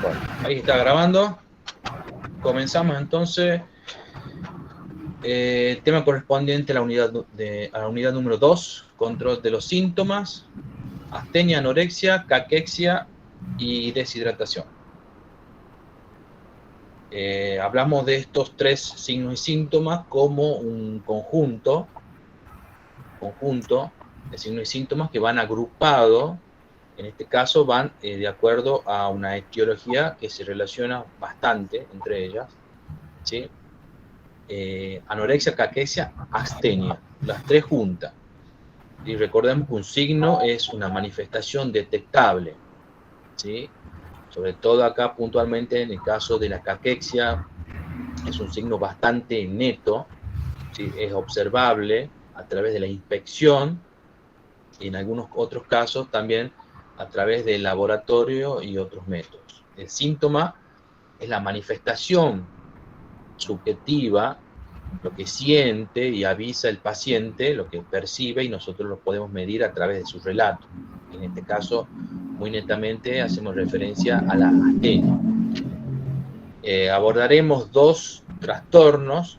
Bueno, ahí está grabando. Comenzamos entonces. Tema correspondiente a la unidad número 2, control de los síntomas, astenia, anorexia, caquexia y deshidratación. Hablamos de estos tres signos y síntomas como un conjunto de signos y síntomas que van agrupados. En este caso van de acuerdo a una etiología que se relaciona bastante entre ellas, ¿sí? Anorexia, caquexia, astenia, las tres juntas. Y recordemos que un signo es una manifestación detectable, ¿sí? Sobre todo acá puntualmente en el caso de la caquexia es un signo bastante neto, ¿sí? Es observable a través de la inspección y en algunos otros casos también a través del laboratorio y otros métodos. El síntoma es la manifestación subjetiva, lo que siente y avisa el paciente, lo que percibe, y nosotros lo podemos medir a través de su relato. En este caso, muy netamente hacemos referencia a la astenia. Abordaremos dos trastornos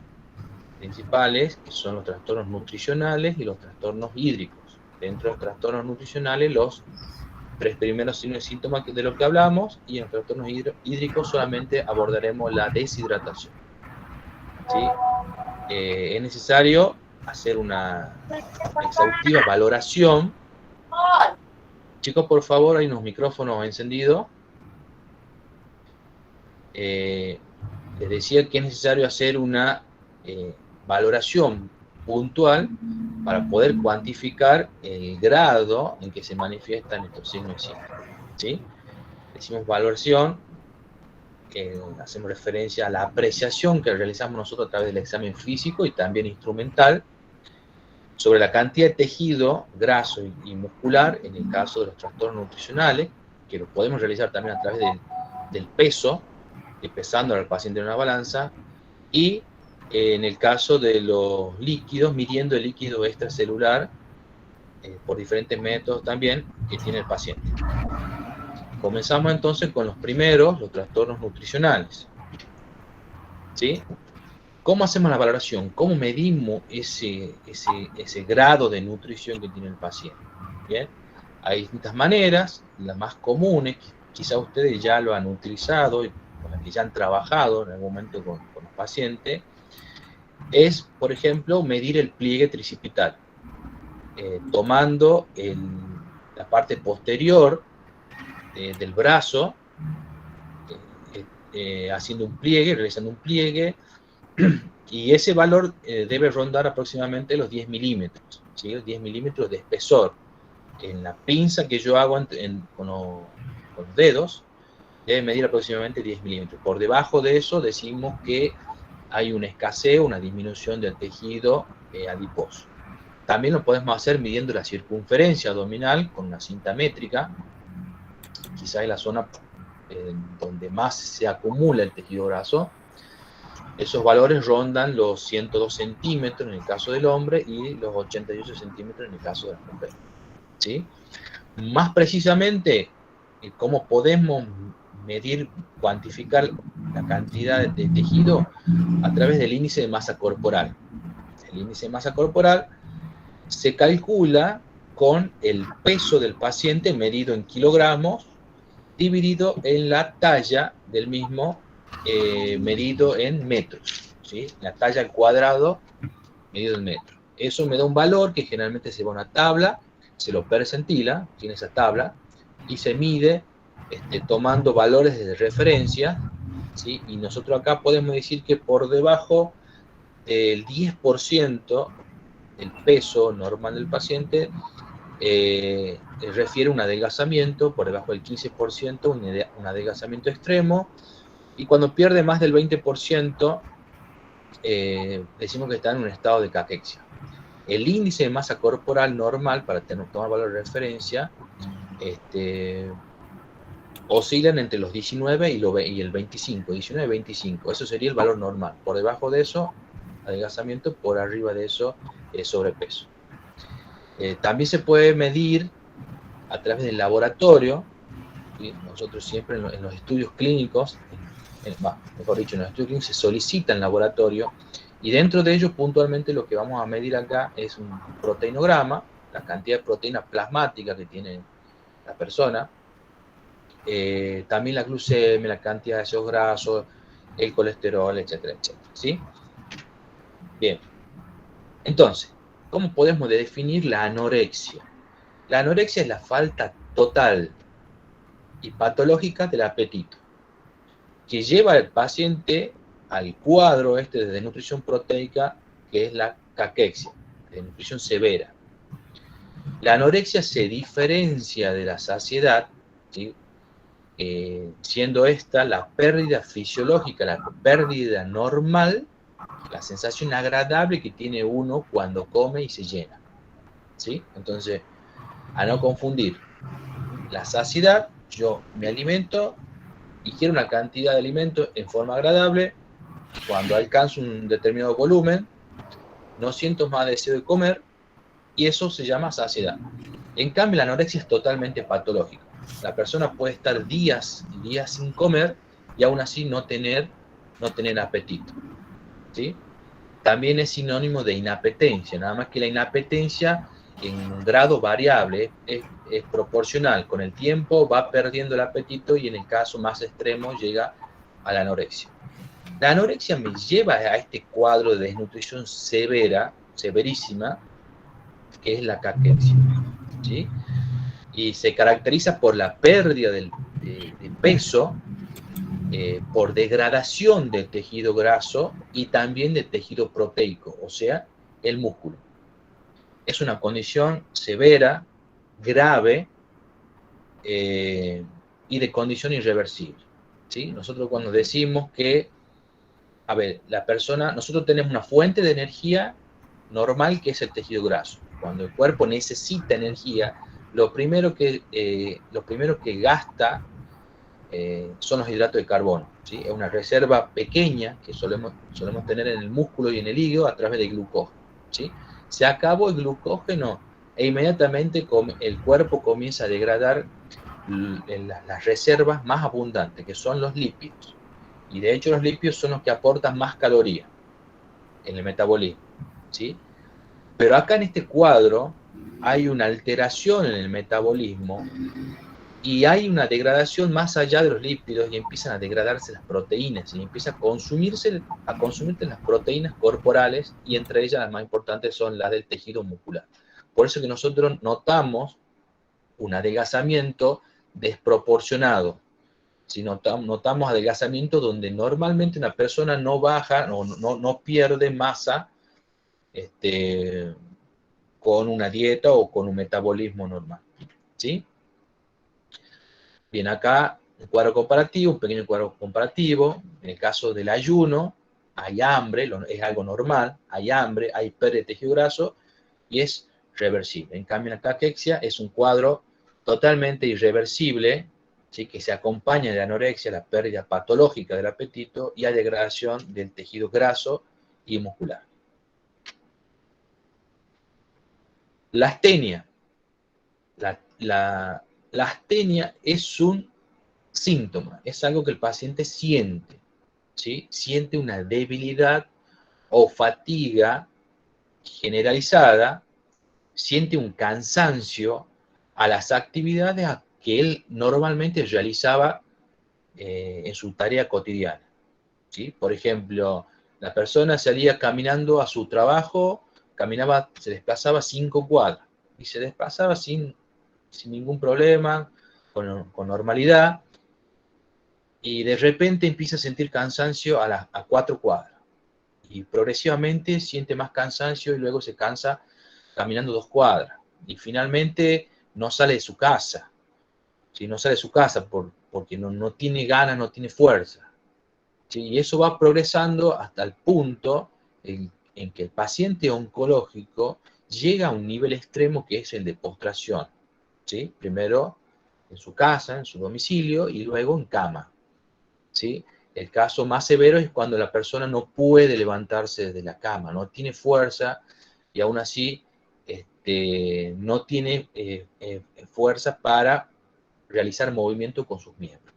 principales, que son los trastornos nutricionales y los trastornos hídricos. Dentro de los trastornos nutricionales, los tres primeros signos y síntomas de lo que hablamos, y en los trastornos hídricos solamente abordaremos la deshidratación, ¿sí? Es necesario hacer una exhaustiva valoración. Chicos, por favor, hay unos micrófonos encendidos. Les decía que es necesario hacer una valoración puntual para poder cuantificar el grado en que se manifiestan estos signos y síntomas, ¿sí? Decimos valoración, hacemos referencia a la apreciación que realizamos nosotros a través del examen físico y también instrumental sobre la cantidad de tejido graso y muscular en el caso de los trastornos nutricionales, que lo podemos realizar también a través del peso, pesando al paciente en una balanza, y en el caso de los líquidos, midiendo el líquido extracelular por diferentes métodos también que tiene el paciente. Comenzamos entonces con los primeros, los trastornos nutricionales, ¿sí? ¿Cómo hacemos la valoración? ¿Cómo medimos ese grado de nutrición que tiene el paciente? ¿Bien? Hay distintas maneras, las más comunes, quizá ustedes ya lo han utilizado y con las que ya han trabajado en algún momento con los pacientes, es, por ejemplo, medir el pliegue tricipital, tomando la parte posterior del brazo, haciendo un pliegue, realizando un pliegue, y ese valor debe rondar aproximadamente los 10 milímetros, ¿sí? Los 10 milímetros de espesor. En la pinza que yo hago con los dedos, debe medir aproximadamente 10 milímetros. Por debajo de eso decimos que hay una escasez, una disminución del tejido adiposo. También lo podemos hacer midiendo la circunferencia abdominal con una cinta métrica, quizá es la zona donde más se acumula el tejido graso. Esos valores rondan los 102 centímetros en el caso del hombre y los 88 centímetros en el caso de la mujer, ¿sí? Más precisamente, ¿cómo podemos medir, cuantificar la cantidad de tejido? A través del índice de masa corporal. El índice de masa corporal se calcula con el peso del paciente medido en kilogramos dividido en la talla del mismo medido en metros, ¿sí? La talla al cuadrado medido en metros. Eso me da un valor que generalmente se va a una tabla, se lo percentila, tiene esa tabla, y se mide tomando valores de referencia, ¿sí? Y nosotros acá podemos decir que por debajo del 10% del peso normal del paciente refiere a un adelgazamiento, por debajo del 15% un adelgazamiento extremo, y cuando pierde más del 20% decimos que está en un estado de caquexia. El índice de masa corporal normal, para tomar valor de referencia, oscilan entre los 19 y el 25, 19 y 25, eso sería el valor normal. Por debajo de eso, adelgazamiento, por arriba de eso, sobrepeso. También se puede medir a través del laboratorio ¿sí? Nosotros siempre en los estudios clínicos, mejor dicho, en los estudios clínicos se solicita en laboratorio, y dentro de ellos puntualmente lo que vamos a medir acá es un proteinograma, la cantidad de proteína plasmática que tiene la persona, también la glucemia, la cantidad de ácidos grasos, el colesterol, etcétera, etcétera, ¿sí? Bien, entonces, ¿cómo podemos definir la anorexia? La anorexia es la falta total y patológica del apetito, que lleva al paciente al cuadro este de desnutrición proteica, que es la caquexia, desnutrición severa. La anorexia se diferencia de la saciedad, ¿sí? Siendo esta la pérdida fisiológica, la pérdida normal, la sensación agradable que tiene uno cuando come y se llena, ¿sí? Entonces, a no confundir la saciedad, yo me alimento y quiero una cantidad de alimento en forma agradable. Cuando alcanzo un determinado volumen, no siento más deseo de comer y eso se llama saciedad. En cambio, la anorexia es totalmente patológica. La persona puede estar días y días sin comer y aún así no tener apetito, ¿sí? También es sinónimo de inapetencia, nada más que la inapetencia en un grado variable es proporcional. Con el tiempo va perdiendo el apetito y en el caso más extremo llega a la anorexia. La anorexia me lleva a este cuadro de desnutrición severa, severísima, que es la caquexia, ¿sí? Y se caracteriza por la pérdida de peso, por degradación del tejido graso y también del tejido proteico, o sea, el músculo. Es una condición severa, grave y de condición irreversible, ¿sí? Nosotros cuando decimos que, a ver, la persona, nosotros tenemos una fuente de energía normal que es el tejido graso. Cuando el cuerpo necesita energía, lo primero que gasta son los hidratos de carbono, ¿sí? Es una reserva pequeña que solemos tener en el músculo y en el hígado a través del glucógeno, ¿sí? Se acabó el glucógeno e inmediatamente el cuerpo comienza a degradar las reservas más abundantes, que son los lípidos. Y de hecho los lípidos son los que aportan más calorías en el metabolismo, ¿sí? Pero acá en este cuadro hay una alteración en el metabolismo y hay una degradación más allá de los lípidos y empiezan a degradarse las proteínas y empieza a consumirse las proteínas corporales y entre ellas las más importantes son las del tejido muscular. Por eso que nosotros notamos un adelgazamiento desproporcionado. Si notamos adelgazamiento donde normalmente una persona no baja, no pierde masa con una dieta o con un metabolismo normal, ¿sí? Bien, acá un cuadro comparativo, un pequeño cuadro comparativo. En el caso del ayuno, hay hambre, es algo normal, hay hambre, hay pérdida de tejido graso y es reversible. En cambio, la caquexia es un cuadro totalmente irreversible, ¿sí? Que se acompaña de la anorexia, la pérdida patológica del apetito y la degradación del tejido graso y muscular. La astenia. La astenia es un síntoma, es algo que el paciente siente, ¿sí? Siente una debilidad o fatiga generalizada, siente un cansancio a las actividades que él normalmente realizaba en su tarea cotidiana, ¿sí? Por ejemplo, la persona salía caminando a su trabajo, se desplazaba 5 cuadras y se desplazaba sin ningún problema, con normalidad, y de repente empieza a sentir cansancio a 4 cuadras. Y progresivamente siente más cansancio y luego se cansa caminando 2 cuadras. Y finalmente no sale de su casa. ¿Sí? No sale de su casa porque no tiene ganas, no tiene fuerza. ¿Sí? Y eso va progresando hasta el punto en que el paciente oncológico llega a un nivel extremo que es el de postración. ¿Sí? Primero en su casa, en su domicilio, y luego en cama. ¿Sí? El caso más severo es cuando la persona no puede levantarse de la cama, no tiene fuerza y aún así no tiene fuerza para realizar movimiento con sus miembros.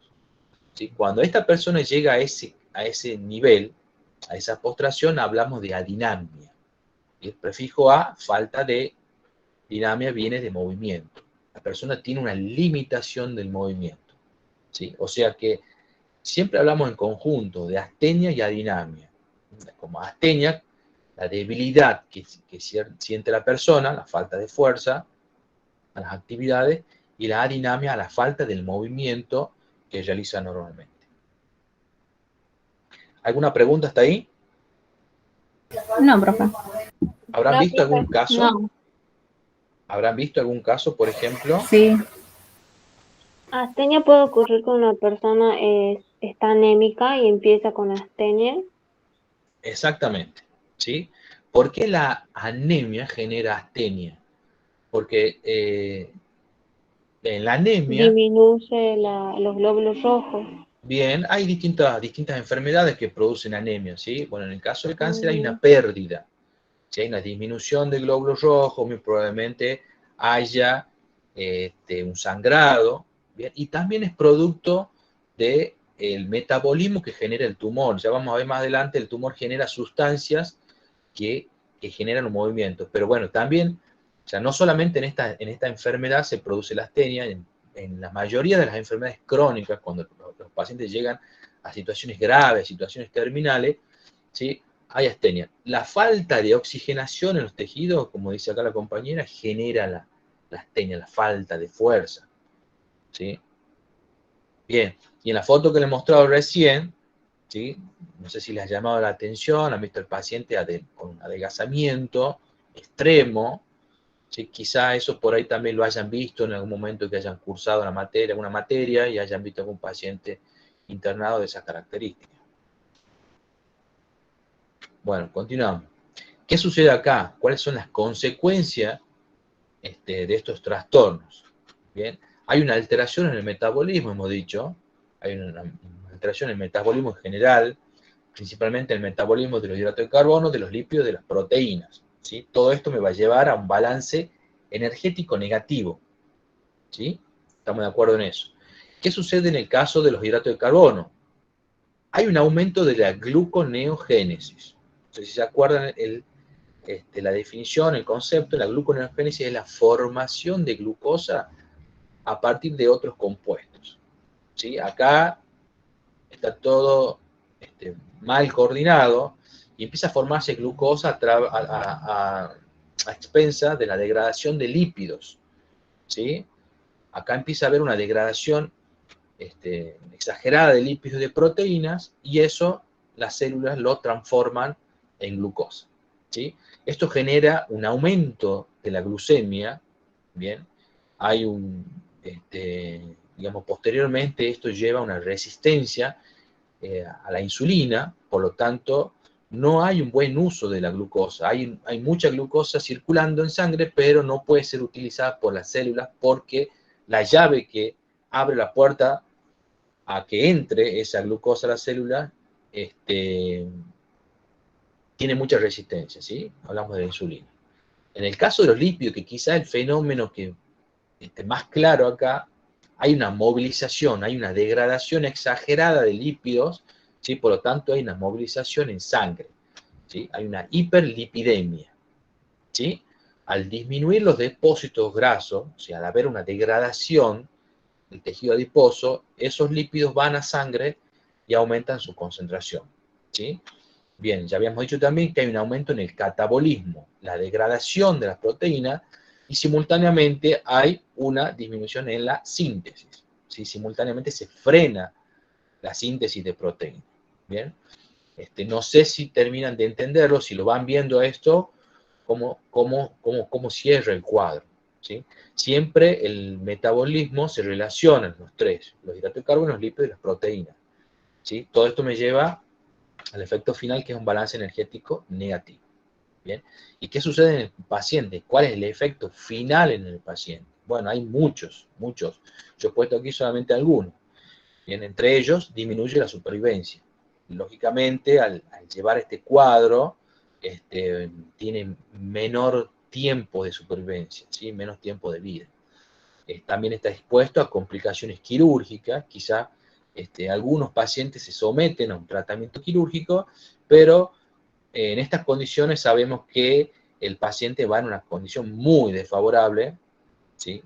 ¿Sí? Cuando esta persona llega a ese nivel, a esa postración, hablamos de adinamia. Y el prefijo a, falta de dinamia, viene de movimiento. La persona tiene una limitación del movimiento. ¿Sí? O sea que siempre hablamos en conjunto de astenia y adinamia. Como astenia, la debilidad que siente la persona, la falta de fuerza a las actividades, y la adinamia a la falta del movimiento que realiza normalmente. ¿Alguna pregunta hasta ahí? No, profe. ¿Habrán No, visto algún profe. caso? No. ¿Habrán visto algún caso, por ejemplo? Sí. Astenia puede ocurrir cuando una persona está anémica y empieza con astenia. Exactamente. ¿Sí? ¿Por qué la anemia genera astenia? Porque en la anemia, Disminuye los glóbulos rojos. bien, hay distintas enfermedades que producen anemia, ¿sí? Bueno, en el caso del cáncer hay una Mm, pérdida. Si hay una disminución de glóbulos rojos, muy probablemente haya un sangrado, ¿bien? Y también es producto del metabolismo que genera el tumor. Ya vamos a ver más adelante, el tumor genera sustancias que generan un movimiento. Pero bueno, también, o sea, no solamente en esta enfermedad se produce la astenia, en la mayoría de las enfermedades crónicas, cuando los pacientes llegan a situaciones graves, situaciones terminales, ¿sí? Hay astenia. La falta de oxigenación en los tejidos, como dice acá la compañera, genera la astenia, la falta de fuerza, ¿sí? Bien, y en la foto que le he mostrado recién, ¿sí? No sé si les ha llamado la atención, han visto el paciente con adelgazamiento extremo, ¿sí? Quizá eso por ahí también lo hayan visto en algún momento que hayan cursado alguna materia y hayan visto algún paciente internado de esas características. Bueno, continuamos. ¿Qué sucede acá? ¿Cuáles son las consecuencias de estos trastornos? Bien, hay una alteración en el metabolismo, hemos dicho, hay una alteración en el metabolismo en general, principalmente el metabolismo de los hidratos de carbono, de los lípidos, de las proteínas. ¿Sí? Todo esto me va a llevar a un balance energético negativo. ¿Sí? Estamos de acuerdo en eso. ¿Qué sucede en el caso de los hidratos de carbono? Hay un aumento de la gluconeogénesis. No sé si se acuerdan la definición, el concepto, la gluconeogénesis es la formación de glucosa a partir de otros compuestos. ¿Sí? Acá está todo mal coordinado y empieza a formarse glucosa a expensas de la degradación de lípidos. ¿Sí? Acá empieza a haber una degradación exagerada de lípidos y de proteínas y eso las células lo transforman en glucosa. ¿Sí? Esto genera un aumento de la glucemia, ¿bien? Hay digamos, posteriormente esto lleva a una resistencia a la insulina, por lo tanto, no hay un buen uso de la glucosa. Hay mucha glucosa circulando en sangre, pero no puede ser utilizada por las células porque la llave que abre la puerta a que entre esa glucosa a la célula tiene mucha resistencia, ¿sí? Hablamos de la insulina. En el caso de los lípidos, que quizá el fenómeno que más claro acá, hay una movilización, hay una degradación exagerada de lípidos, ¿sí? Por lo tanto hay una movilización en sangre, ¿sí? Hay una hiperlipidemia, ¿sí? Al disminuir los depósitos grasos, o sea, al haber una degradación del tejido adiposo, esos lípidos van a sangre y aumentan su concentración, ¿sí? Bien, ya habíamos dicho también que hay un aumento en el catabolismo, la degradación de las proteínas, y simultáneamente hay una disminución en la síntesis. ¿Sí? Simultáneamente se frena la síntesis de proteínas. Bien, no sé si terminan de entenderlo, si lo van viendo esto, cómo cierra el cuadro. ¿Sí? Siempre el metabolismo se relaciona los tres, los hidratos de carbono, los lípidos y las proteínas. ¿Sí? Todo esto me lleva al efecto final, que es un balance energético negativo. ¿Bien? ¿Y qué sucede en el paciente? ¿Cuál es el efecto final en el paciente? Bueno, hay muchos. Yo he puesto aquí solamente algunos. Bien, entre ellos, disminuye la supervivencia. Lógicamente, al llevar este cuadro, tiene menor tiempo de supervivencia, ¿sí? Menos tiempo de vida. también está expuesto a complicaciones quirúrgicas. Quizá algunos pacientes se someten a un tratamiento quirúrgico, pero en estas condiciones sabemos que el paciente va en una condición muy desfavorable, ¿sí?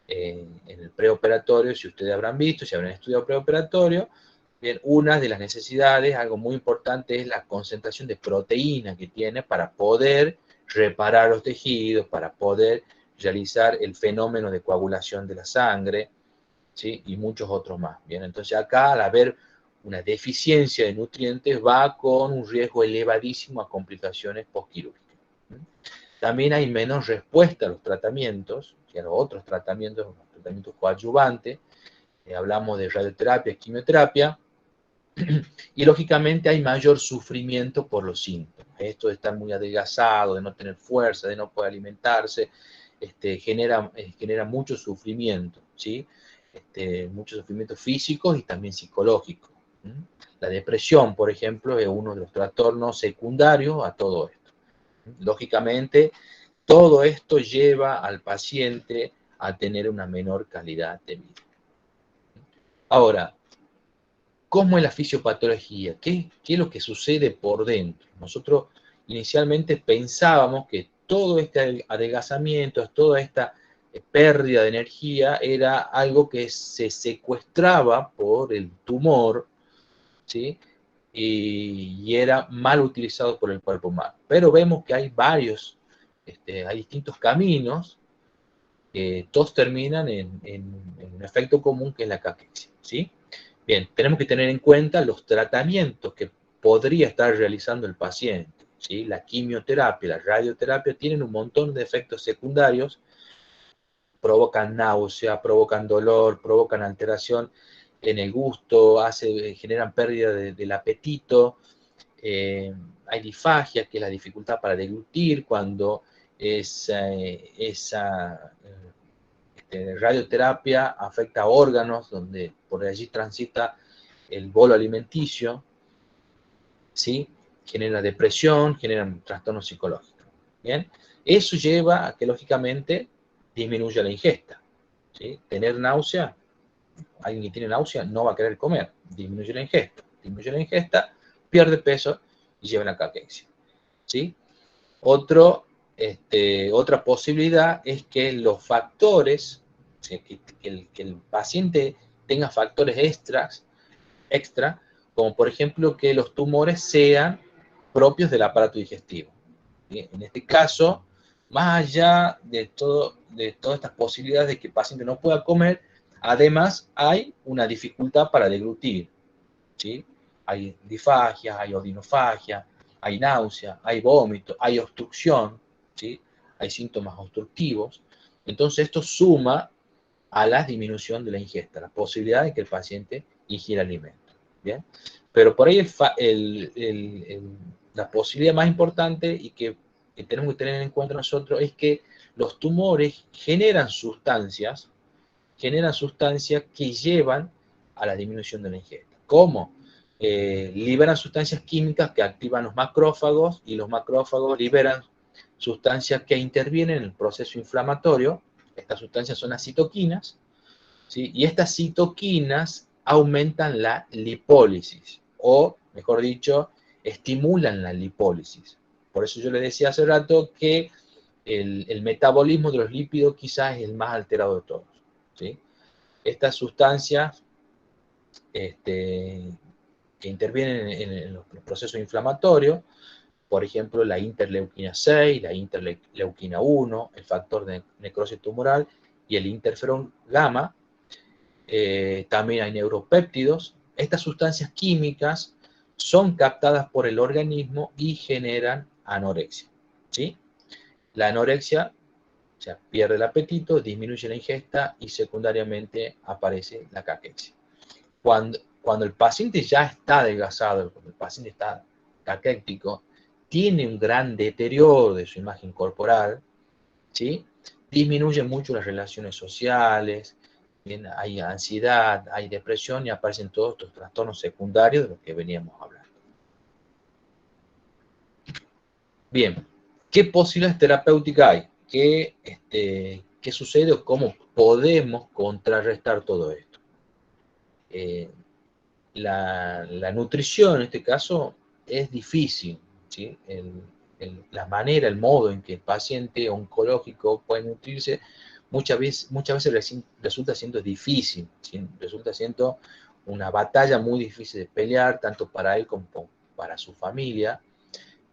En el preoperatorio, si ustedes habrán visto, si habrán estudiado preoperatorio, bien, una de las necesidades, algo muy importante, es la concentración de proteína que tiene para poder reparar los tejidos, para poder realizar el fenómeno de coagulación de la sangre, ¿sí? Y muchos otros más. Bien, entonces acá, al haber una deficiencia de nutrientes, va con un riesgo elevadísimo a complicaciones postquirúrgicas. También hay menos respuesta a los tratamientos, y a los otros tratamientos, los tratamientos coadyuvantes. Hablamos de radioterapia, quimioterapia, y lógicamente hay mayor sufrimiento por los síntomas. Esto de estar muy adelgazado, de no tener fuerza, de no poder alimentarse, genera mucho sufrimiento, ¿sí? Mucho sufrimiento físico y también psicológico. La depresión, por ejemplo, es uno de los trastornos secundarios a todo esto. Lógicamente, todo esto lleva al paciente a tener una menor calidad de vida. Ahora, ¿cómo es la fisiopatología? ¿Qué es lo que sucede por dentro? Nosotros inicialmente pensábamos que todo este adelgazamiento, toda esta pérdida de energía era algo que se secuestraba por el tumor, ¿sí? Y era mal utilizado por el cuerpo humano. Pero vemos que hay hay distintos caminos, que todos terminan en un efecto común, que es la caquexia, ¿sí? Bien, tenemos que tener en cuenta los tratamientos que podría estar realizando el paciente, ¿sí? La quimioterapia, la radioterapia tienen un montón de efectos secundarios, provocan náusea, provocan dolor, provocan alteración en el gusto, generan pérdida del apetito, hay disfagia, que es la dificultad para deglutir cuando esa radioterapia afecta a órganos donde por allí transita el bolo alimenticio, ¿sí? Genera depresión, genera trastornos psicológicos. ¿Bien? Eso lleva a que, lógicamente, disminuya la ingesta, ¿sí? Tener náusea, alguien que tiene náusea no va a querer comer, disminuye la ingesta, pierde peso y lleva una caquexia, ¿sí? Otra posibilidad es que los factores, ¿sí? que el paciente tenga factores extra, como por ejemplo que los tumores sean propios del aparato digestivo. ¿Sí? En este caso, más allá de todas estas posibilidades de que el paciente no pueda comer, además hay una dificultad para deglutir, ¿sí? Hay disfagia, hay odinofagia, hay náusea, hay vómito, hay obstrucción, ¿sí? Hay síntomas obstructivos. Entonces esto suma a la disminución de la ingesta, la posibilidad de que el paciente ingiera alimentos, ¿bien? Pero por ahí la posibilidad más importante y que tenemos que tener en cuenta nosotros es que los tumores generan sustancias que llevan a la disminución de la ingesta. ¿Cómo? Liberan sustancias químicas que activan los macrófagos, y los macrófagos liberan sustancias que intervienen en el proceso inflamatorio. Estas sustancias son las citoquinas, ¿sí? Y estas citoquinas aumentan la lipólisis, o mejor dicho, estimulan la lipólisis. Por eso yo le decía hace rato que el metabolismo de los lípidos quizás es el más alterado de todos, ¿sí? Estas sustancias que intervienen en los procesos inflamatorios, por ejemplo, la interleuquina 6, la interleuquina 1, el factor de necrosis tumoral y el interferón gamma. También hay neuropéptidos. Estas sustancias químicas son captadas por el organismo y generan anorexia, ¿sí? La anorexia, o sea, pierde el apetito, disminuye la ingesta y secundariamente aparece la caquexia. Cuando el paciente ya está adelgazado, cuando el paciente está caquéctico, tiene un gran deterioro de su imagen corporal, ¿sí? Disminuyen mucho las relaciones sociales, bien, hay ansiedad, hay depresión y aparecen todos estos trastornos secundarios de los que veníamos hablando. Bien, ¿qué posibilidades terapéuticas hay? ¿qué sucede o cómo podemos contrarrestar todo esto? La nutrición, en este caso, es difícil, ¿sí? La manera, el modo en que el paciente oncológico puede nutrirse, muchas veces resulta siendo difícil, ¿sí? Resulta siendo una batalla muy difícil de pelear, tanto para él como para su familia,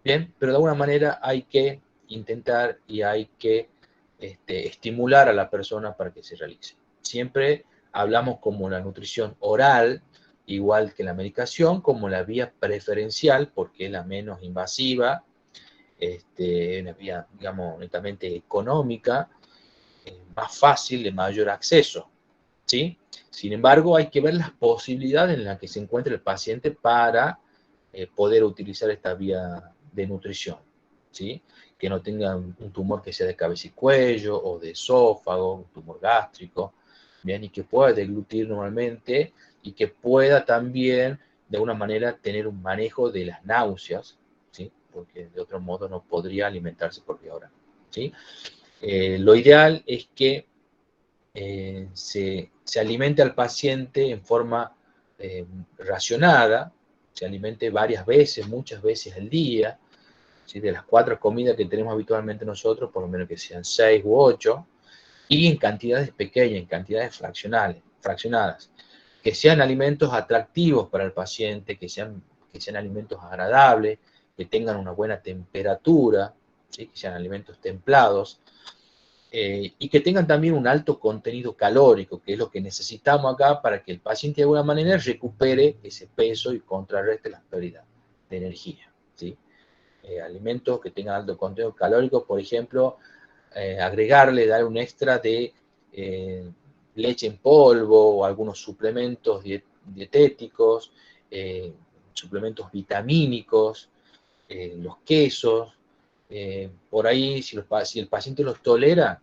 ¿bien? Pero de alguna manera hay que intentar y hay que estimular a la persona para que se realice. Siempre hablamos como la nutrición oral, igual que la medicación, como la vía preferencial, porque es la menos invasiva, una vía, digamos, netamente económica, más fácil, de mayor acceso, ¿sí? Sin embargo, hay que ver las posibilidades en las que se encuentra el paciente para poder utilizar esta vía de nutrición, ¿sí? Que no tenga un tumor que sea de cabeza y cuello, o de esófago, un tumor gástrico, ¿bien? Y que pueda deglutir normalmente, y que pueda también, de alguna manera, tener un manejo de las náuseas, ¿sí? Porque de otro modo no podría alimentarse por vía oral, ¿sí? Lo ideal es que se alimente al paciente en forma racionada, se alimente varias veces, muchas veces al día, ¿sí? De las 4 comidas que tenemos habitualmente nosotros, por lo menos que sean 6 u 8, y en cantidades pequeñas, en cantidades fraccionadas, que sean alimentos atractivos para el paciente, que sean alimentos agradables, que tengan una buena temperatura, ¿sí? Que sean alimentos templados, y que tengan también un alto contenido calórico, que es lo que necesitamos acá para que el paciente de alguna manera recupere ese peso y contrarreste las pérdidas de energía, ¿sí? Alimentos que tengan alto contenido calórico, por ejemplo, agregarle, dar un extra de leche en polvo o algunos suplementos dietéticos, suplementos vitamínicos, los quesos, por ahí si el paciente los tolera,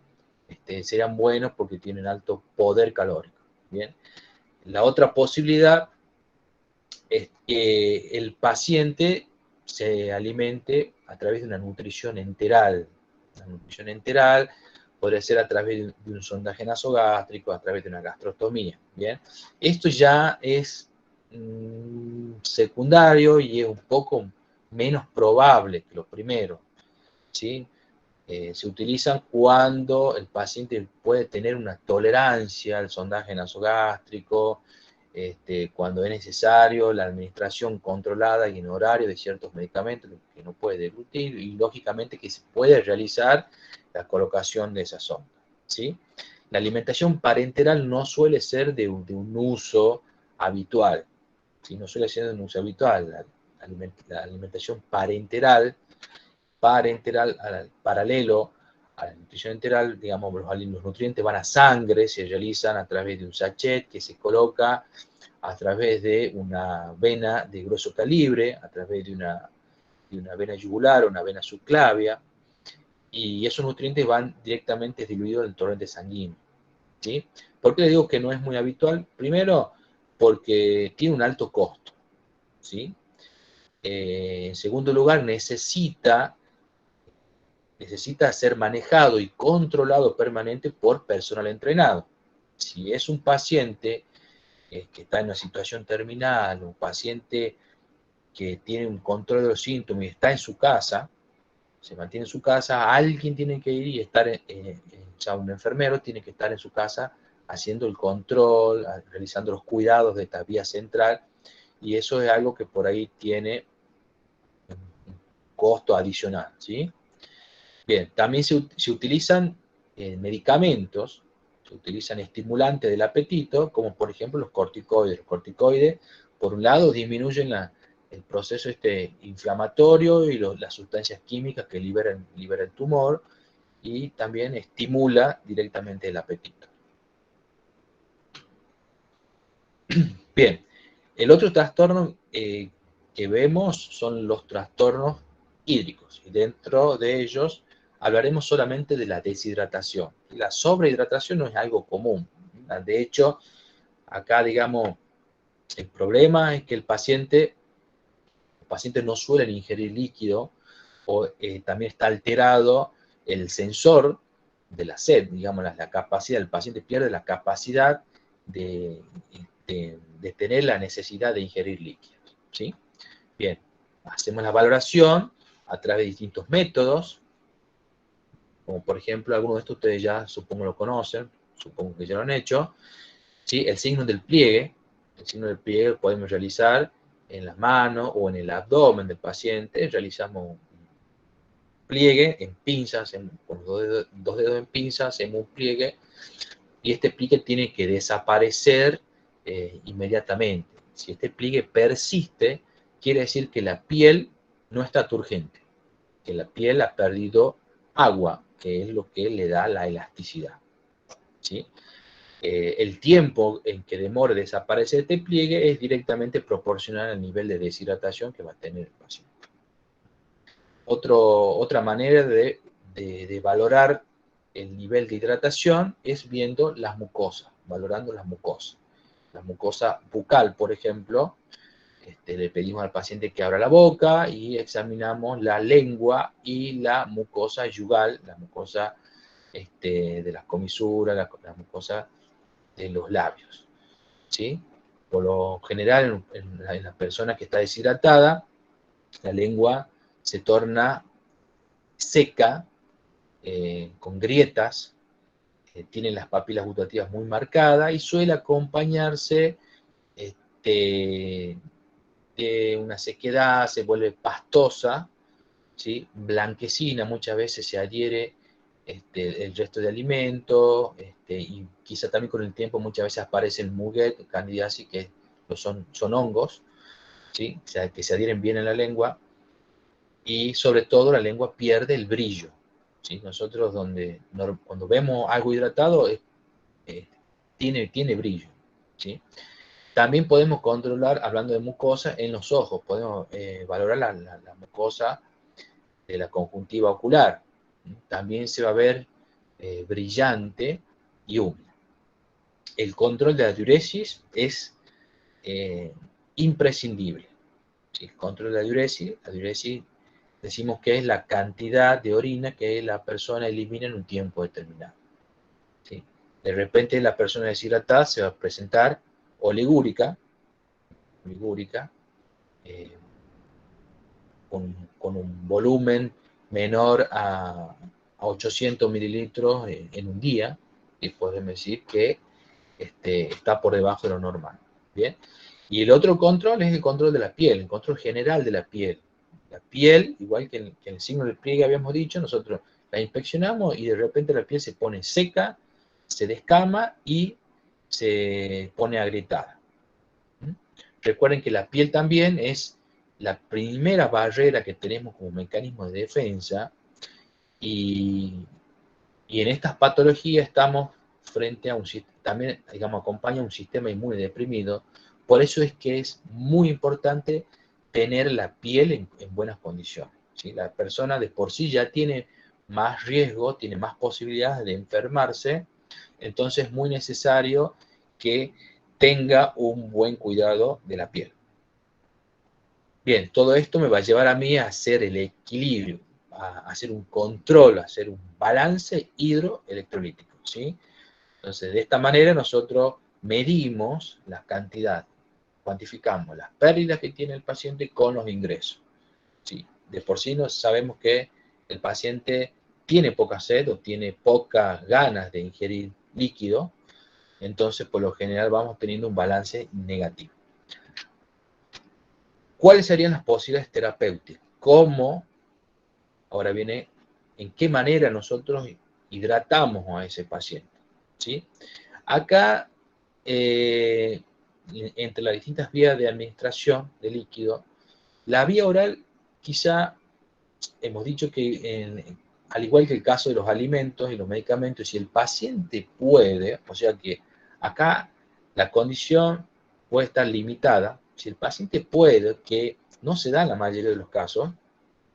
serán buenos porque tienen alto poder calórico, ¿bien? La otra posibilidad es que el paciente se alimente a través de una nutrición enteral. La nutrición enteral podría ser a través de un sondaje nasogástrico, a través de una gastrostomía, ¿bien? Esto ya es secundario y es un poco menos probable que lo primero, ¿sí? Se utilizan cuando el paciente puede tener una tolerancia al sondaje nasogástrico, cuando es necesario la administración controlada y en horario de ciertos medicamentos que no puede deglutir, y lógicamente que se puede realizar la colocación de esa sonda, ¿sí? La alimentación parenteral no suele ser de un uso habitual, ¿sí? No suele ser de un uso habitual. La alimentación parenteral, paralelo a la nutrición enteral, digamos, los nutrientes van a sangre, se realizan a través de un sachet que se coloca a través de una vena de grueso calibre, a través de una vena yugular o una vena subclavia, y esos nutrientes van directamente diluidos en el torrente sanguíneo, ¿sí? ¿Por qué le digo que no es muy habitual? Primero, porque tiene un alto costo, ¿sí? En segundo lugar, necesita ser manejado y controlado permanente por personal entrenado. Si es un paciente que está en una situación terminal, un paciente que tiene un control de los síntomas y está en su casa, se mantiene en su casa, alguien tiene que ir y estar, ya un enfermero tiene que estar en su casa haciendo el control, realizando los cuidados de esta vía central, y eso es algo que por ahí tiene un costo adicional, ¿sí? Bien, también se utilizan medicamentos, se utilizan estimulantes del apetito, como por ejemplo los corticoides. Los corticoides, por un lado, disminuyen el proceso inflamatorio y las sustancias químicas que libera el tumor, y también estimula directamente el apetito. Bien, el otro trastorno que vemos son los trastornos hídricos, y dentro de ellos hablaremos solamente de la deshidratación. La sobrehidratación no es algo común. De hecho, acá, digamos, el problema es que los pacientes no suelen ingerir líquido, o también está alterado el sensor de la sed, digamos, la capacidad, el paciente pierde la capacidad de tener la necesidad de ingerir líquidos, ¿sí? Bien, hacemos la valoración a través de distintos métodos, como por ejemplo, algunos de estos ustedes ya supongo lo conocen, supongo que ya lo han hecho, ¿sí? El signo del pliegue lo podemos realizar en las manos o en el abdomen del paciente, realizamos un pliegue en pinzas, con dos dedos en pinzas, hacemos un pliegue, y este pliegue tiene que desaparecer inmediatamente. Si este pliegue persiste, quiere decir que la piel no está turgente, que la piel ha perdido agua, que es lo que le da la elasticidad, ¿sí? El tiempo en que demore desaparecer este pliegue es directamente proporcional al nivel de deshidratación que va a tener el paciente. Otra manera de valorar el nivel de hidratación es viendo las mucosas, valorando las mucosas. La mucosa bucal, por ejemplo, le pedimos al paciente que abra la boca y examinamos la lengua y la mucosa yugal, la mucosa de las comisuras, la mucosa de los labios, ¿sí? Por lo general, en la persona que está deshidratada, la lengua se torna seca, con grietas, tiene las papilas gustativas muy marcadas y suele acompañarse de una sequedad, se vuelve pastosa, ¿sí? Blanquecina, muchas veces se adhiere el resto de alimentos, y quizá también con el tiempo muchas veces aparece el muguet, candidiasis, que son hongos, ¿sí? O sea, que se adhieren bien en la lengua, y sobre todo la lengua pierde el brillo, ¿sí? Nosotros cuando vemos algo hidratado, tiene brillo, ¿sí? También podemos controlar, hablando de mucosa, en los ojos, podemos valorar la mucosa de la conjuntiva ocular. También se va a ver brillante y húmeda. El control de la diuresis es imprescindible. ¿Sí? El control de la diuresis decimos que es la cantidad de orina que la persona elimina en un tiempo determinado. ¿Sí? De repente la persona deshidratada se va a presentar oligúrica, con un volumen menor a 800 mililitros en un día, y podemos decir que está por debajo de lo normal. ¿Bien? Y el otro control es el control de la piel, el control general de la piel. La piel, igual que en el signo del pliegue habíamos dicho, nosotros la inspeccionamos y de repente la piel se pone seca, se descama y se pone agrietada. Recuerden que la piel también es la primera barrera que tenemos como mecanismo de defensa, y en estas patologías estamos frente a también, digamos, acompaña un sistema inmune deprimido. Por eso es que es muy importante tener la piel en buenas condiciones, ¿sí? La persona de por sí ya tiene más riesgo, tiene más posibilidades de enfermarse, entonces es muy necesario que tenga un buen cuidado de la piel. Bien, todo esto me va a llevar a mí a hacer el equilibrio, a hacer un control, a hacer un balance hidroelectrolítico, ¿sí? Entonces, de esta manera nosotros medimos la cantidad, cuantificamos las pérdidas que tiene el paciente con los ingresos, ¿sí? De por sí sabemos que el paciente tiene poca sed o tiene pocas ganas de ingerir líquido, entonces por lo general vamos teniendo un balance negativo. ¿Cuáles serían las posibilidades terapéuticas? ¿Cómo? Ahora viene, ¿en qué manera nosotros hidratamos a ese paciente? ¿Sí? Acá, entre las distintas vías de administración de líquido, la vía oral quizá hemos dicho que al igual que el caso de los alimentos y los medicamentos, si el paciente puede, o sea que acá la condición puede estar limitada, si el paciente puede, que no se da en la mayoría de los casos,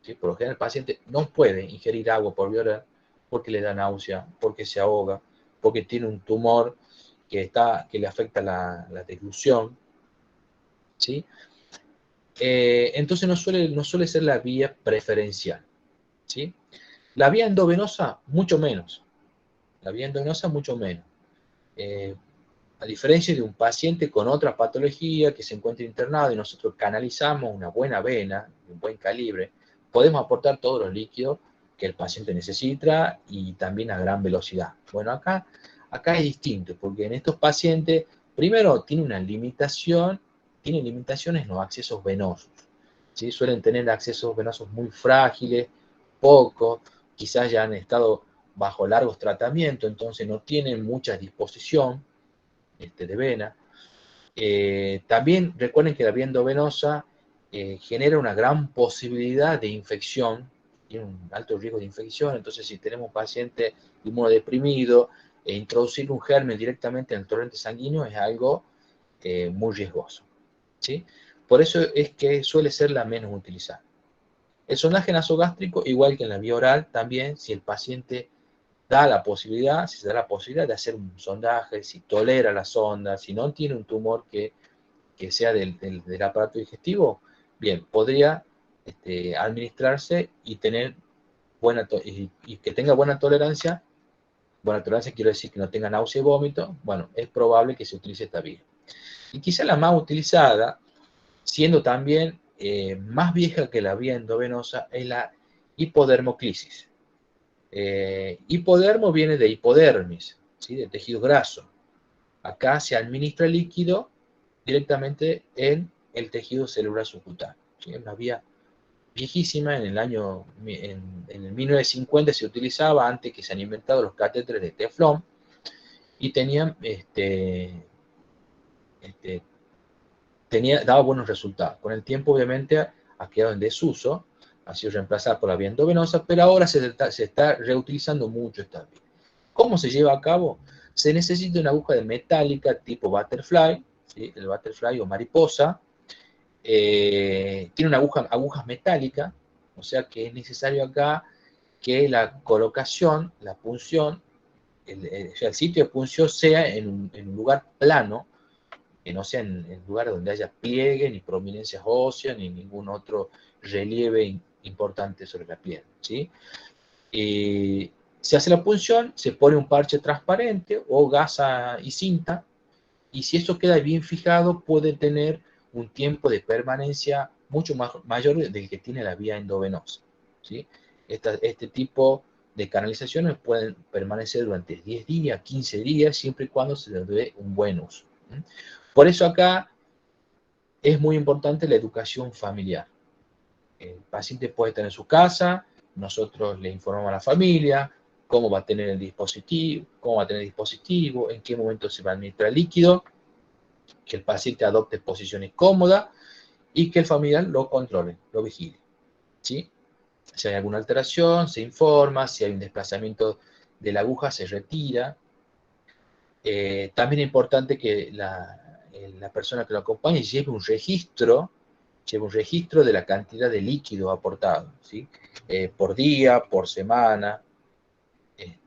¿sí? Por lo general el paciente no puede ingerir agua por vía oral porque le da náusea, porque se ahoga, porque tiene un tumor que le afecta la deglución, ¿sí? Entonces no suele ser la vía preferencial, ¿sí? La vía endovenosa, mucho menos. La vía endovenosa mucho menos. A diferencia de un paciente con otra patología que se encuentra internado y nosotros canalizamos una buena vena, un buen calibre, podemos aportar todos los líquidos que el paciente necesita y también a gran velocidad. Bueno, acá es distinto, porque en estos pacientes, primero, tienen limitaciones en los accesos venosos. ¿Sí? Suelen tener accesos venosos muy frágiles, pocos, quizás ya han estado bajo largos tratamientos, entonces no tienen mucha disposición de vena. También recuerden que la vía endovenosa genera una gran posibilidad de infección, tiene un alto riesgo de infección, entonces si tenemos un paciente inmunodeprimido, introducir un germen directamente en el torrente sanguíneo es algo muy riesgoso, ¿sí? Por eso es que suele ser la menos utilizada. El sondaje nasogástrico, igual que en la vía oral, también si el paciente si se da la posibilidad de hacer un sondaje, si tolera la sonda, si no tiene un tumor que sea del aparato digestivo, bien, podría administrarse y tener y que tenga buena tolerancia quiero decir que no tenga náusea y vómito, bueno, es probable que se utilice esta vía. Y quizá la más utilizada, siendo también más vieja que la vía endovenosa, es la hipodermoclisis. Hipodermo viene de hipodermis, ¿sí? De tejido graso. Acá se administra el líquido directamente en el tejido celular subcutáneo. ¿Sí? Es una vía viejísima, en el 1950 se utilizaba antes que se han inventado los catéteres de teflón y daba buenos resultados. Con el tiempo, obviamente, ha quedado en desuso, ha sido reemplazada por la vía endovenosa, pero ahora se está reutilizando mucho esta vía. ¿Cómo se lleva a cabo? Se necesita una aguja de metálica tipo butterfly, ¿sí? El butterfly o mariposa. Tiene agujas metálicas, o sea que es necesario acá que la colocación, la punción, el sitio de punción sea en un lugar plano, que no sea en lugares donde haya pliegue, ni prominencias óseas, ni ningún otro relieve importante sobre la piel, ¿sí? Se hace la punción, se pone un parche transparente o gasa y cinta, y si eso queda bien fijado, puede tener un tiempo de permanencia mucho mayor del que tiene la vía endovenosa, ¿sí? Este tipo de canalizaciones pueden permanecer durante 10 días, 15 días, siempre y cuando se les dé un buen uso. Por eso acá es muy importante la educación familiar. El paciente puede estar en su casa, nosotros le informamos a la familia cómo va a tener el dispositivo, en qué momento se va a administrar el líquido, que el paciente adopte posiciones cómodas y que el familiar lo controle, lo vigile, ¿sí? Si hay alguna alteración, se informa, si hay un desplazamiento de la aguja, se retira. También es importante que la persona que lo acompañe lleve un registro de la cantidad de líquido aportado, ¿sí? Por día, por semana,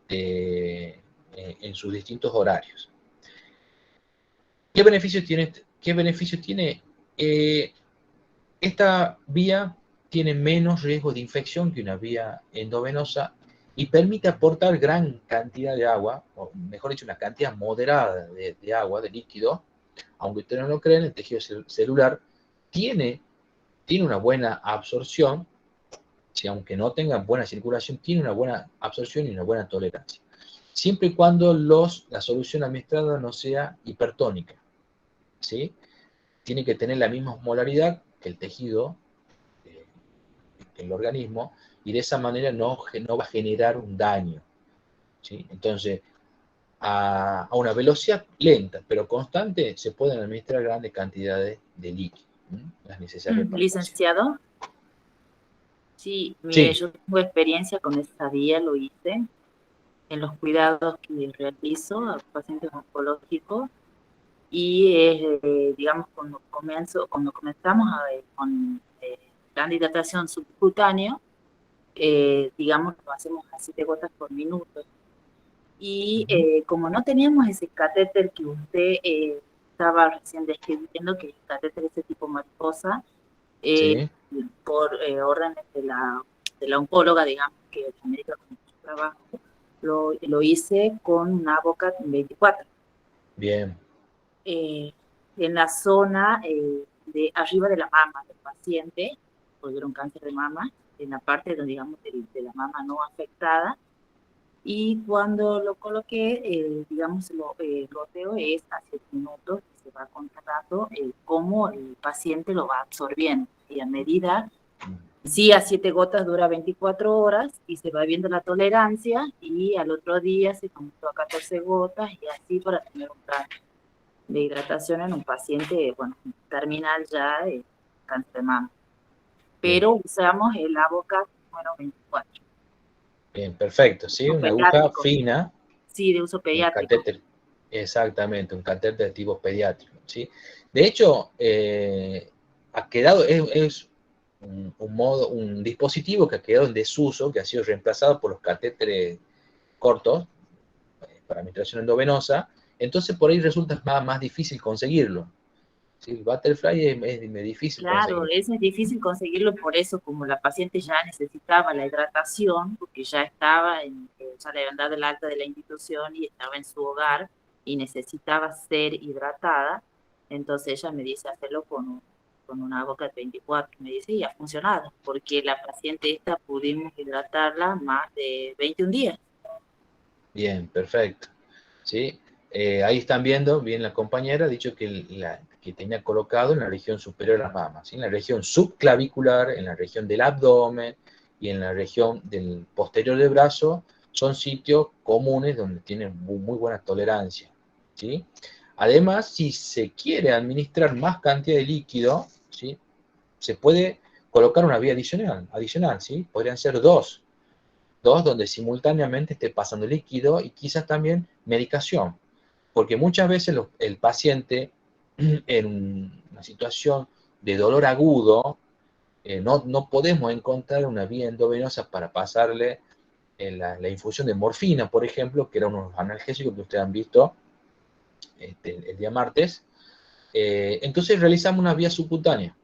en sus distintos horarios. ¿Qué beneficios tiene? Eh, Esta vía tiene menos riesgo de infección que una vía endovenosa y permite aportar gran cantidad de agua, o mejor dicho, una cantidad moderada de agua, de líquido, aunque ustedes no lo creen, el tejido celular tiene una buena absorción, si aunque no tenga buena circulación, tiene una buena absorción y una buena tolerancia, siempre y cuando la solución administrada no sea hipertónica, ¿sí? Tiene que tener la misma osmolaridad que el tejido, el organismo, y de esa manera no va a generar un daño, ¿sí? Entonces, a una velocidad lenta, pero constante, se pueden administrar grandes cantidades de líquido, las necesarias para el paciente. Licenciado, sí, mire, Sí, yo tengo experiencia con esta vía, lo hice en los cuidados que realizo a pacientes oncológicos y digamos, cuando comenzamos con la hidratación subcutánea, digamos, lo hacemos a 7 gotas por minuto. Y como no teníamos ese catéter que usted estaba recién describiendo, que es el catéter ese tipo mariposa, sí, por órdenes de la oncóloga, digamos, que es la médica con la que yo trabajo, lo hice con una Avocat 24. Bien. En la zona de arriba de la mama del paciente, porque era un cáncer de mama, en la parte digamos, de la mama no afectada, y cuando lo coloqué, digamos, el goteo es a 7 minutos, y se va controlando cómo el paciente lo va absorbiendo, y a medida, sí, a 7 gotas dura 24 horas, y se va viendo la tolerancia, y al otro día se comenzó a 14 gotas, y así para tener un plan de hidratación en un paciente, bueno, terminal ya de cáncer de mama. Pero usamos el Avocat número 24. Bien, perfecto, ¿sí? Uso Una aguja pediátrico. fina. Sí, de uso Un pediátrico. catéter, exactamente, un catéter de tipo pediátrico, ¿sí? De hecho, ha quedado, es un dispositivo que ha quedado en desuso, que ha sido reemplazado por los catéteres cortos para administración endovenosa, entonces por ahí resulta más difícil conseguirlo. ¿Sí? El Butterfly es difícil Claro, conseguirlo. eso es difícil conseguirlo, por eso como la paciente ya necesitaba la hidratación, porque ya estaba, ya le habían dado el alta de la institución y estaba en su hogar y necesitaba ser hidratada, entonces ella me dice hacerlo con una Avocat 24, me dice, y ha funcionado, porque la paciente esta pudimos hidratarla más de 21 días. Bien, perfecto. ¿Sí? Ahí están viendo, bien la compañera, ha dicho que tenía colocado en la región superior de las mamas, ¿sí? En la región subclavicular, en la región del abdomen y en la región del posterior del brazo, son sitios comunes donde tienen muy buena tolerancia, ¿sí? Además, si se quiere administrar más cantidad de líquido, ¿sí? Se puede colocar una vía adicional, ¿sí? Podrían ser dos donde simultáneamente esté pasando líquido y quizás también medicación. Porque muchas veces el paciente en una situación de dolor agudo, no podemos encontrar una vía endovenosa para pasarle la infusión de morfina, por ejemplo, que era uno de los analgésicos que ustedes han visto el día martes. Entonces realizamos una vía subcutánea.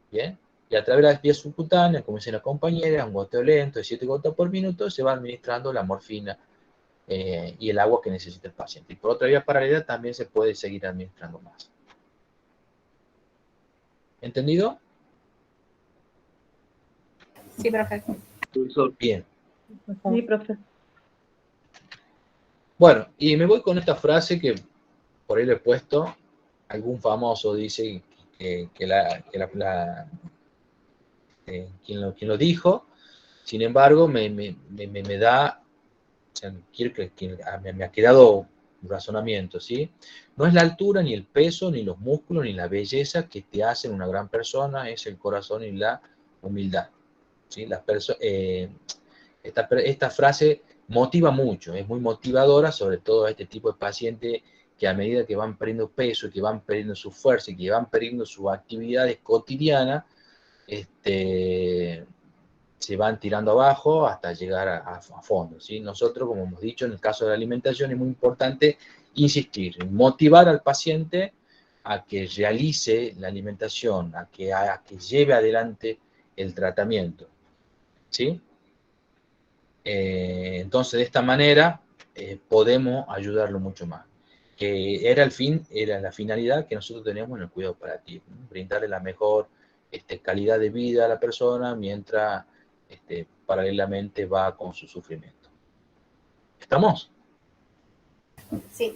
¿Bien? Y a través de las vías subcutáneas, como dice la compañera, un goteo lento de 7 gotas por minuto, se va administrando la morfina y el agua que necesita el paciente. Y por otra vía paralela también se puede seguir administrando más. ¿Entendido? Sí, perfecto. Bien. Sí, profe. Bueno, y me voy con esta frase que por ahí le he puesto. Algún famoso dice quien lo dijo. Sin embargo, me da, o sea, quiero que me ha quedado un razonamiento, ¿sí? No es la altura, ni el peso, ni los músculos, ni la belleza que te hacen una gran persona, es el corazón y la humildad, ¿sí? Esta frase motiva mucho, es muy motivadora, sobre todo a este tipo de pacientes que a medida que van perdiendo peso, que van perdiendo su fuerza y que van perdiendo sus actividades cotidianas, se van tirando abajo hasta llegar a fondo, ¿sí? Nosotros, como hemos dicho, en el caso de la alimentación es muy importante insistir, motivar al paciente a que realice la alimentación, a que lleve adelante el tratamiento, ¿sí? Entonces, de esta manera, podemos ayudarlo mucho más. Que era la finalidad que nosotros tenemos en el cuidado paliativo, ¿no? Brindarle la mejor calidad de vida a la persona mientras paralelamente va con su sufrimiento. ¿Estamos? Sí.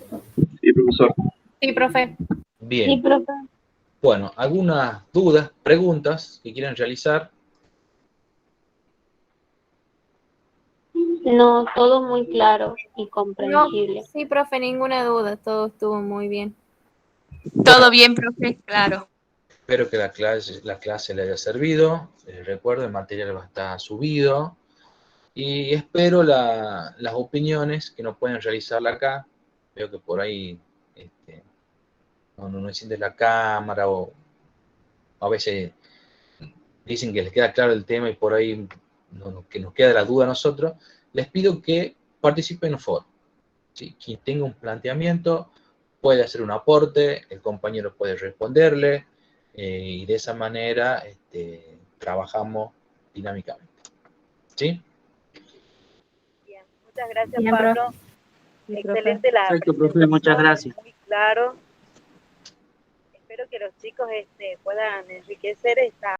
Sí, profesor. Sí, profe. Sí, Bien. profe. Bueno, ¿algunas dudas, preguntas que quieran realizar? No, todo muy claro y No, comprensible. sí, profe, ninguna duda, todo estuvo muy bien. Bueno, Todo bien, profe, claro. espero que la clase le haya servido. Recuerdo, el material va a estar subido. Y espero las opiniones que nos pueden realizar acá. Veo que por ahí no enciende la cámara o a veces dicen que les queda claro el tema y por ahí que nos queda la duda a nosotros. Les pido que participen en el foro. ¿Sí? Quien tenga un planteamiento puede hacer un aporte, el compañero puede responderle y de esa manera trabajamos dinámicamente. ¿Sí? Muchas gracias, Bien, Pablo. Sí, Excelente la Perfecto, profe, presentación, muchas gracias. muy claro. Espero que los chicos puedan enriquecer esta